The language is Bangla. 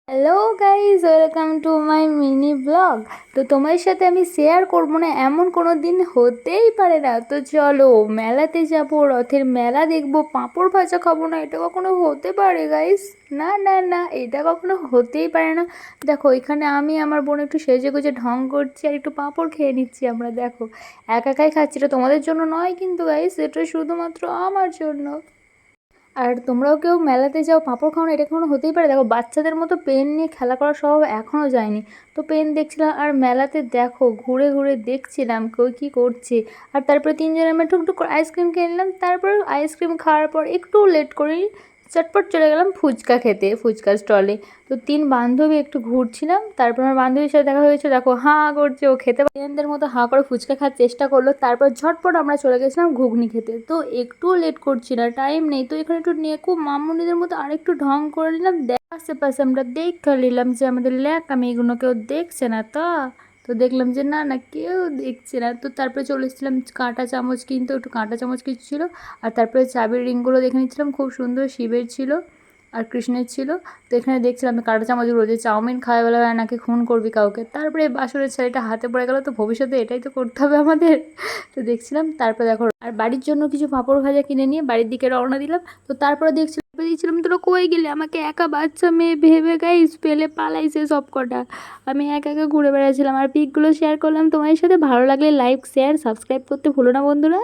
Hello guys, welcome to my mini blog. তো তোমার সাথে আমি শেয়ার করবো না এমন কোনো দিন হতেই পারে না। তো চলো মেলাতে যাব, রথের মেলা দেখবো, পাঁপড় ভাজা খাবো না, এটা কখনো হতে পারে গাইজ? না না না, এটা কখনো হতেই পারে না। দেখো এখানে আমি আমার বোন একটু সেজে গুজে ঢং করছি আর একটু পাঁপড় খেয়ে নিচ্ছি। আমরা দেখো একা একাই খাচ্ছি, এটা তোমাদের জন্য নয় কিন্তু গাইজ, এটা শুধুমাত্র আমার জন্য। আর তোমরাও কেউ মেলাতে যাও, পাঁপড় খাও না, এটা কখনো হতেই পারে? দেখো বাচ্চাদের মতো পেন নিয়ে খেলা করার স্বভাব এখনও যায়নি। তো পেন দেখছিলাম আর মেলাতে দেখো ঘুরে ঘুরে দেখছিলাম কেউ কী করছে। আর তারপরে তিনজনে আমরা টুকটুক করে আইসক্রিম খেয়ে নিলাম। তারপর আইসক্রিম খাওয়ার পর একটু লেট করেই চটপট চলে গেলাম ফুচকা খেতে, ফুচকা স্টলে। তো তিন বান্ধবী একটু ঘুরছিলাম, তারপর আমার বান্ধবীর সাথে দেখা হয়েছে, দেখো হাঁ করছে, ও খেতে পারেনদের মতো হাঁ করে ফুচকা খাওয়ার চেষ্টা করলো। তারপর ঝটপট আমরা চলে গেছিলাম ঘুগনি খেতে। তো একটুও লেট করছি না, টাইম নেই। তো এখানে একটু নেকু মামুনিদের মতো আরেকটু ঢং করে নিলাম, আশেপাশে আমরা দেখে নিলাম যে আমাদের ল্যাকামি এগুলো কেউ দেখছে না। তো দেখলাম যে না না, কেউ দেখছে না। তো তারপরে চলে এসেছিলাম কাঁটা চামচ কিনতে, একটু কাঁটা চামচ কিছু ছিল। আর তারপরে চাবির রিংগুলো দেখে নিচ্ছিলাম, খুব সুন্দর শিবের ছিল আর কৃষ্ণের ছিল। তো এখানে দেখছিলাম আমি কাঁটা চামচগুলো, যে চাউমিন খাওয়া বেলা নাকি খুন করবি কাউকে। তারপরে বাসুরের ছেলেটা হাতে পড়ে গেল, তো ভবিষ্যতে এটাই তো করতে হবে আমাদের। তো দেখছিলাম, তারপরে দেখো আর বাড়ির জন্য কিছু পাঁপড় ভাজা কিনে নিয়ে বাড়ির দিকে রওনা দিলাম। তো তারপরে দেখছিলাম তোরা কই গেলে, আমাকে একা বাচ্চা মেয়ে ভেবে গাইস পেলে পালাইছে সব কটা। আমি একা একা ঘুরে বেড়াচ্ছিলাম আর পিকগুলো শেয়ার করলাম তোমাদের সাথে। ভালো লাগলে লাইক শেয়ার সাবস্ক্রাইব করতে ভুলো না বন্ধুরা।